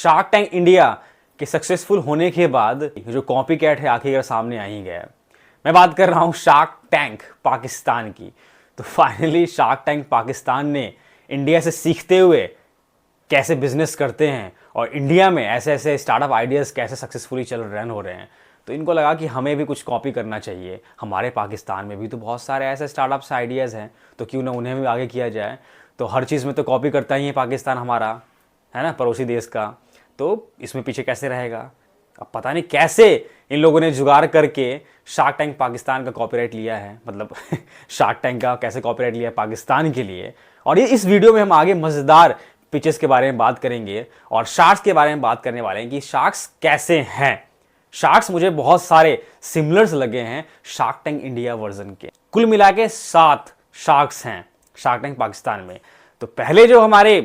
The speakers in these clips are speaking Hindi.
शार्क टैंक इंडिया के सक्सेसफुल होने के बाद जो कॉपी कैट है आखिरकार सामने आ ही गया है। मैं बात कर रहा हूँ शार्क टैंक पाकिस्तान की। तो फाइनली शार्क टैंक पाकिस्तान ने इंडिया से सीखते हुए कैसे बिजनेस करते हैं और इंडिया में ऐसे ऐसे स्टार्टअप आइडियाज़ कैसे सक्सेसफुली रन हो रहे हैं, तो इनको लगा कि हमें भी कुछ कॉपी करना चाहिए। हमारे पाकिस्तान में भी तो बहुत सारे ऐसे स्टार्टअप्स आइडियाज़ हैं, तो क्यों ना उन्हें भी आगे किया जाए। तो हर चीज़ में तो कॉपी करता ही है पाकिस्तान हमारा, है ना, पड़ोसी देश का। तो इसमें पीछे कैसे रहेगा? अब पता नहीं कैसे इन लोगों ने जुगाड़ करके शार्क टैंक पाकिस्तान का कॉपीराइट लिया है, मतलब शार्क टैंक का कैसे कॉपीराइट लिया है पाकिस्तान के लिए। और ये इस वीडियो में हम आगे मज़ेदार पिचेस के बारे में बात करेंगे और शार्क्स के बारे में बात करने वाले हैं कि शार्क्स कैसे हैं। शार्क्स मुझे बहुत सारे सिमिलर्स लगे हैं शार्क टैंक इंडिया वर्जन के। कुल मिला के 7 शार्क्स हैं शार्क टैंक पाकिस्तान में। तो पहले जो हमारे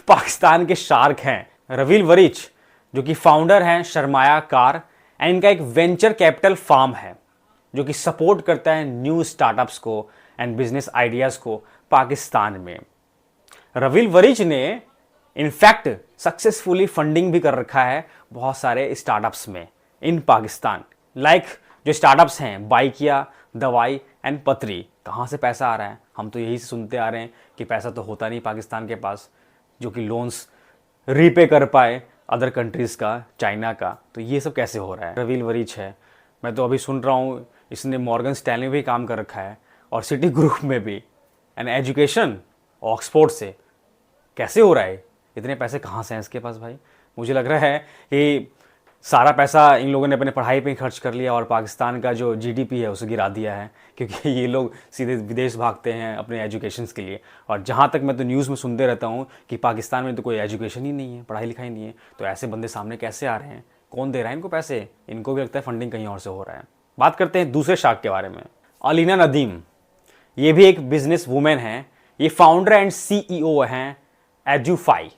पाकिस्तान के शार्क हैं, रविल वरिच, जो कि फाउंडर हैं शर्माया कार, एंड इनका एक वेंचर कैपिटल फार्म है जो कि सपोर्ट करता है न्यू स्टार्टअप्स को एंड बिजनेस आइडियाज़ को पाकिस्तान में। रविल वरिच ने इनफैक्ट सक्सेसफुली फंडिंग भी कर रखा है बहुत सारे स्टार्टअप्स में इन पाकिस्तान। लाइक जो स्टार्टअप्स हैं बाइकिया, दवाई एंड पतरी। कहाँ से पैसा आ रहा है? हम तो यही से सुनते आ रहे हैं कि पैसा तो होता नहीं पाकिस्तान के पास जो कि लोन्स रीपे कर पाए अदर कंट्रीज़ का, चाइना का। तो ये सब कैसे हो रहा है? रविल वरिच है, मैं तो अभी सुन रहा हूँ इसने मॉर्गन स्टैनली में भी काम कर रखा है और सिटी ग्रुप में भी। एंड एजुकेशन ऑक्सफोर्ड से कैसे हो रहा है? इतने पैसे कहाँ से हैं इसके पास भाई? मुझे लग रहा है कि सारा पैसा इन लोगों ने अपने पढ़ाई पे खर्च कर लिया और पाकिस्तान का जो जीडीपी है उसे गिरा दिया है, क्योंकि ये लोग सीधे विदेश भागते हैं अपने एजुकेशंस के लिए। और जहाँ तक मैं तो न्यूज़ में सुनते रहता हूँ कि पाकिस्तान में तो कोई एजुकेशन ही नहीं है, पढ़ाई लिखाई नहीं है। तो ऐसे बंदे सामने कैसे आ रहे हैं? कौन दे रहा है इनको पैसे? इनको भी लगता है फंडिंग कहीं और से हो रहा है। बात करते हैं दूसरे शार्क के बारे में, अलीना नदीम। ये भी एक बिजनेस वूमेन है। ये फाउंडर एंड सीईओ हैं एडुफाई।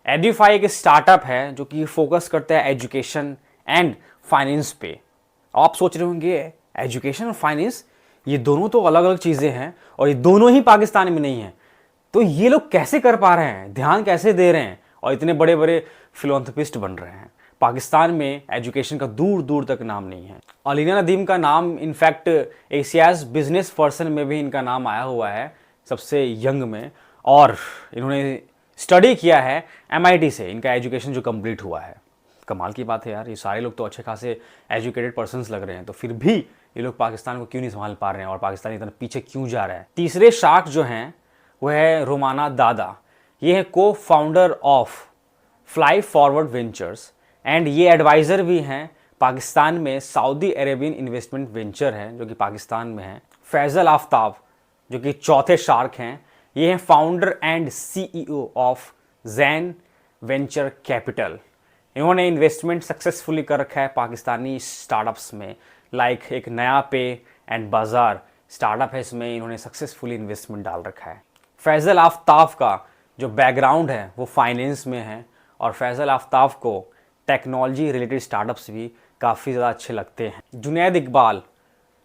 एडुफाई एक स्टार्टअप है जो कि फोकस करता है एजुकेशन एंड फाइनेंस पे। आप सोच रहे होंगे एजुकेशन और फाइनेंस ये दोनों तो अलग अलग चीज़ें हैं और ये दोनों ही पाकिस्तान में नहीं हैं, तो ये लोग कैसे कर पा रहे हैं, ध्यान कैसे दे रहे हैं और इतने बड़े बड़े फिलोंथ्रपिस्ट बन रहे हैं? पाकिस्तान में एजुकेशन का दूर दूर तक नाम नहीं है। अलीना नदीम का नाम इनफैक्ट एशियाज बिजनेस पर्सन में भी इनका नाम आया हुआ है, सबसे यंग में। और इन्होंने स्टडी किया है MIT से, इनका एजुकेशन जो कंप्लीट हुआ है। कमाल की बात है यार, ये सारे लोग तो अच्छे खासे एजुकेटेड पर्सन्स लग रहे हैं, तो फिर भी ये लोग पाकिस्तान को क्यों नहीं संभाल पा रहे हैं और पाकिस्तान इतना पीछे क्यों जा रहा है? तीसरे शार्क जो हैं वो है रोमाना दादा। ये है को founder of fly forward ventures and ये एडवाइज़र भी हैं पाकिस्तान में सऊदी अरेबियन इन्वेस्टमेंट वेंचर है जो कि पाकिस्तान में है। फैज़ल आफ्ताब जो कि चौथे शार्क हैं, ये हैं founder and CEO of Jain venture capital. इन्होंने इन्वेस्टमेंट सक्सेसफुली कर रखा है पाकिस्तानी स्टार्टअप्स में। लाइक एक नया पे एंड बाज़ार स्टार्टअप है, इसमें इन्होंने सक्सेसफुली इन्वेस्टमेंट डाल रखा है। फैज़ल आफ्ताब का जो बैकग्राउंड है वो फाइनेंस में है और फैज़ल आफ्ताब को टेक्नोलॉजी रिलेटेड स्टार्टअप्स भी काफ़ी ज़्यादा अच्छे लगते हैं। जुनैद इकबाल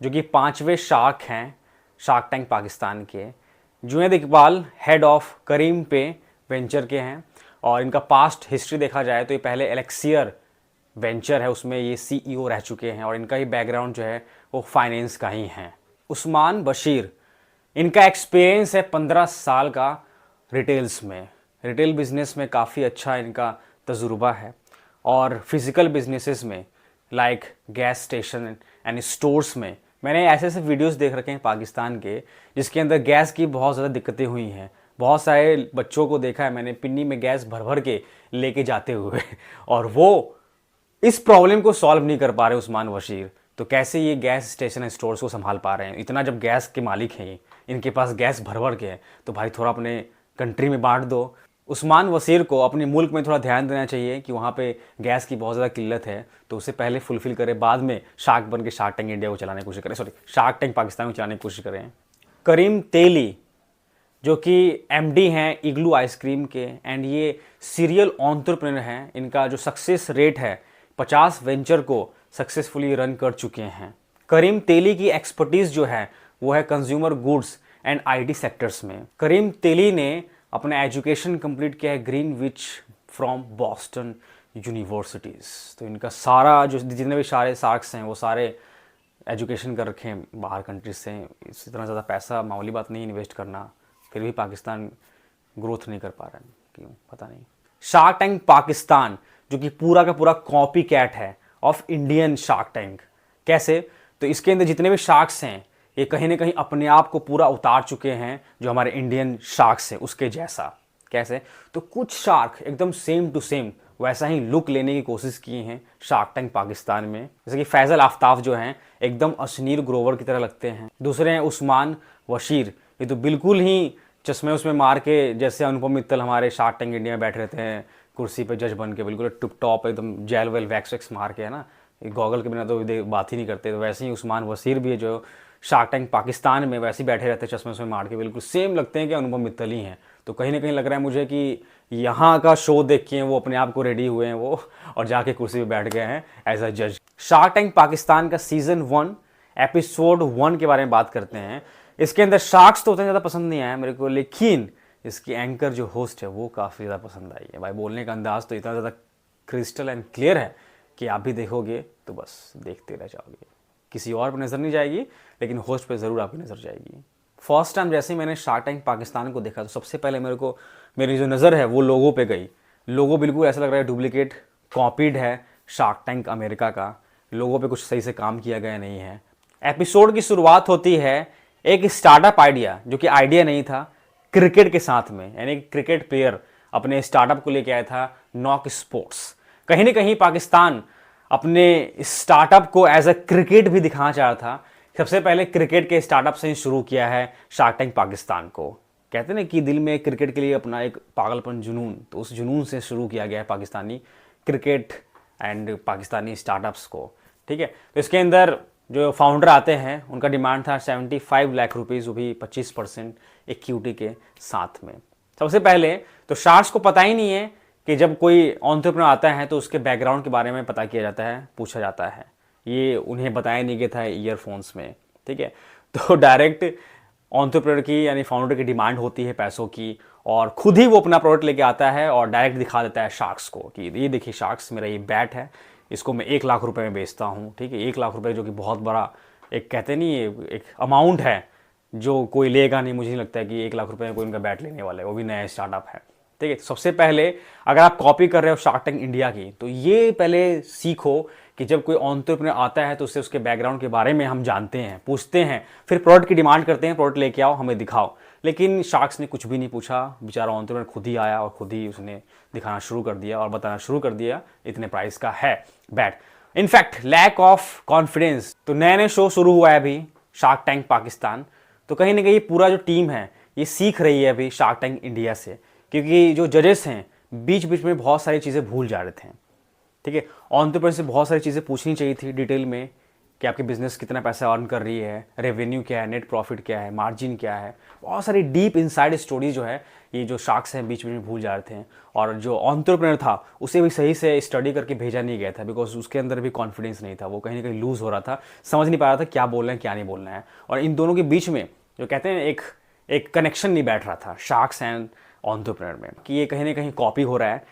जो कि 5वें शार्क हैं शार्क टैंक पाकिस्तान के। जुनैद इकबाल हेड ऑफ करीम पे वेंचर के हैं और इनका पास्ट हिस्ट्री देखा जाए तो ये पहले एलेक्सियर वेंचर है उसमें ये CEO रह चुके हैं और इनका ही बैकग्राउंड जो है वो फाइनेंस का ही है। उस्मान बशीर, इनका एक्सपीरियंस है 15 साल का रिटेल्स में, रिटेल बिजनेस में काफ़ी अच्छा इनका तजुर्बा है और फिज़िकल बिजनेसेस में like gas station and stores में मैंने ऐसे ऐसे वीडियोस देख रखे हैं पाकिस्तान के जिसके अंदर गैस की बहुत ज़्यादा दिक्कतें हुई हैं। बहुत सारे बच्चों को देखा है मैंने पिन्नी में गैस भर भर के लेके जाते हुए और वो इस प्रॉब्लम को सॉल्व नहीं कर पा रहे उस्मान बशीर। तो कैसे ये गैस स्टेशन एंड स्टोर्स को संभाल पा रहे हैं? इतना जब गैस के मालिक हैं ये, इनके पास गैस भर भर के है, तो भाई थोड़ा अपने कंट्री में बांट दो। उस्मान बशीर को अपने मुल्क में थोड़ा ध्यान देना चाहिए कि वहाँ पे गैस की बहुत ज़्यादा किल्लत है, तो उसे पहले फुलफिल करें, बाद में शार्क बन के शार्क टैंक इंडिया को चलाने की कोशिश करें, सॉरी शार्क टैंक पाकिस्तान को चलाने की कोशिश करें। करीम तेली जो कि MD हैं इग्लू आइसक्रीम के एंड ये सीरियल एंटरप्रेन्योर हैं। इनका जो सक्सेस रेट है 50 वेंचर को सक्सेसफुली रन कर चुके हैं। करीम तेली की एक्सपर्टीज़ जो है वो है consumer goods and IT sectors में। करीम तेली ने अपना एजुकेशन कंप्लीट किया है ग्रीनविच फ्रॉम बॉस्टन यूनिवर्सिटीज़। तो इनका सारा जो जितने भी सारे शार्क्स हैं वो सारे एजुकेशन कर रखे हैं बाहर कंट्रीज से। इस इतना ज़्यादा पैसा मामूली बात नहीं इन्वेस्ट करना, फिर भी पाकिस्तान ग्रोथ नहीं कर पा रहा है, क्यों पता नहीं। शार्क टैंक पाकिस्तान जो कि पूरा का पूरा कॉपी कैट है ऑफ इंडियन शार्क टैंक। कैसे? तो इसके अंदर जितने भी शार्क्स हैं ये कहीं ना कहीं अपने आप को पूरा उतार चुके हैं जो हमारे इंडियन शार्क्स हैं उसके जैसा। कैसे? तो कुछ शार्क एकदम सेम टू सेम वैसा ही लुक लेने की कोशिश की हैं शार्क टैंक पाकिस्तान में। जैसे कि फैजल आफ्ताब जो हैं एकदम अशनीर ग्रोवर की तरह लगते हैं। दूसरे हैं उस्मान वशीर, ये तो बिल्कुल ही चश्मे उसमें मार के जैसे अनुपम मित्तल हमारे शार्क टैंक इंडिया में बैठे रहते हैं कुर्सी पे जज बन के, बिल्कुल टिप टॉप एकदम जेल वेल वैक्स वैक्स मार के, है ना, गॉगल के बिना तो बात ही नहीं करते। तो वैसे ही उस्मान वसीर भी है जो शार्क टैंक पाकिस्तान में वैसे ही बैठे रहते हैं चश्मे उसमें मार के, बिल्कुल सेम लगते हैं कि अनुपम मित्तल ही हैं। तो कहीं ना कहीं लग रहा है मुझे कि यहाँ का शो देख के वो अपने आप को रेडी हुए हैं वो और जाके कुर्सी पे बैठ गए हैं एज अ जज। शार्क टैंक पाकिस्तान का सीजन 1 एपिसोड 1 के बारे में बात करते हैं। इसके अंदर शार्क्स तो उतना ज़्यादा पसंद नहीं आया मेरे को, लेकिन इसकी एंकर जो होस्ट है वो काफ़ी ज़्यादा पसंद आई है। भाई बोलने का अंदाज तो इतना ज़्यादा क्रिस्टल एंड क्लियर है कि आप भी देखोगे तो बस देखते रह जाओगे, किसी और पर नज़र नहीं जाएगी, लेकिन होस्ट पे ज़रूर आपकी नज़र जाएगी। फर्स्ट टाइम जैसे ही मैंने शार्क टैंक पाकिस्तान को देखा तो सबसे पहले मेरी जो नज़र है वो लोगों पे गई। लोगो बिल्कुल ऐसा लग रहा है डुप्लीकेट कॉपीड है शार्क टैंक अमेरिका का। लोगों पे कुछ सही से काम किया गया नहीं है। एपिसोड की शुरुआत होती है एक स्टार्टअप आइडिया, जो कि आइडिया नहीं था, क्रिकेट के साथ में, यानी क्रिकेट प्लेयर अपने स्टार्टअप को लेके आया था नॉक स्पोर्ट्स। कहीं ना कहीं पाकिस्तान अपने स्टार्टअप को एज अ क्रिकेट भी दिखाना चाह रहा था। सबसे पहले क्रिकेट के स्टार्टअप से ही शुरू किया है शार्क टैंक पाकिस्तान को। कहते हैं ना कि दिल में क्रिकेट के लिए अपना एक पागलपन जुनून, तो उस जुनून से शुरू किया गया है Pakistani cricket and Pakistani startups को। ठीक है, तो इसके अंदर जो फाउंडर आते हैं उनका डिमांड था 75 लाख रुपीज़, वो भी 25% इक्विटी के साथ में। सबसे पहले तो शार्क्स को पता ही नहीं है कि जब कोई एंटरप्रेन्योर आता है तो उसके बैकग्राउंड के बारे में पता किया जाता है, पूछा जाता है। ये उन्हें बताया नहीं गया था ईयरफोन्स में। ठीक है, तो डायरेक्ट एंटरप्रेन्योर की यानी फाउंडर की डिमांड होती है पैसों की, और खुद ही वो अपना प्रोडक्ट लेके आता है और डायरेक्ट दिखा देता है शार्क्स को कि ये देखिए शार्क्स, मेरा ये बैट है, इसको मैं 1 लाख रुपए में बेचता हूँ। ठीक है, 1 लाख रुपए जो कि बहुत बड़ा एक कहते नहीं एक अमाउंट है जो कोई लेगा नहीं। मुझे नहीं लगता है कि 1 लाख रुपए में कोई उनका बैट लेने वाला है, वो भी नया स्टार्टअप है। ठीक है, तो सबसे पहले अगर आप कॉपी कर रहे हो शार्क टैंक इंडिया की, तो ये पहले सीखो कि जब कोई एंटरप्रेन्योर आता है तो उससे उसके बैकग्राउंड के बारे में हम जानते हैं, पूछते हैं, फिर प्रोडक्ट की डिमांड करते हैं, प्रोडक्ट लेके आओ, हमें दिखाओ। लेकिन शार्क्स ने कुछ भी नहीं पूछा, बेचारा एंटरप्रेन्योर खुद ही आया और खुद ही उसने दिखाना शुरू कर दिया और बताना शुरू कर दिया इतने प्राइस का है bat. In fact lack of confidence. तो नए नए शो शुरू हुआ है अभी शार्क टैंक पाकिस्तान, तो कहीं ना कहीं पूरा जो टीम है ये सीख रही है अभी शार्क टैंक इंडिया से, क्योंकि जो जजेस हैं बीच बीच में बहुत सारी चीज़ें भूल जा रहे थे। ठीक है, एंटरप्रेन्योर से बहुत सारी चीज़ें पूछनी चाहिए थी डिटेल में कि आपकी बिजनेस कितना पैसा अर्न कर रही है, रेवेन्यू क्या है, नेट प्रॉफिट क्या है, मार्जिन क्या है। बहुत सारी डीप इनसाइड स्टोरी जो है ये जो शार्क्स हैं बीच में भूल जा रहे थे। और जो एंटरप्रेन्योर था उसे भी सही से स्टडी करके भेजा नहीं गया था, बिकॉज उसके अंदर भी कॉन्फिडेंस नहीं था, वो कहीं ना कहीं लूज़ हो रहा था, समझ नहीं पा रहा था क्या बोल रहे हैं क्या नहीं बोलना है। और इन दोनों के बीच में जो कहते हैं एक कनेक्शन नहीं बैठ रहा था शार्क्स एंड एंटरप्रेन्योर में, कि ये कहीं ना कहीं कॉपी हो रहा है,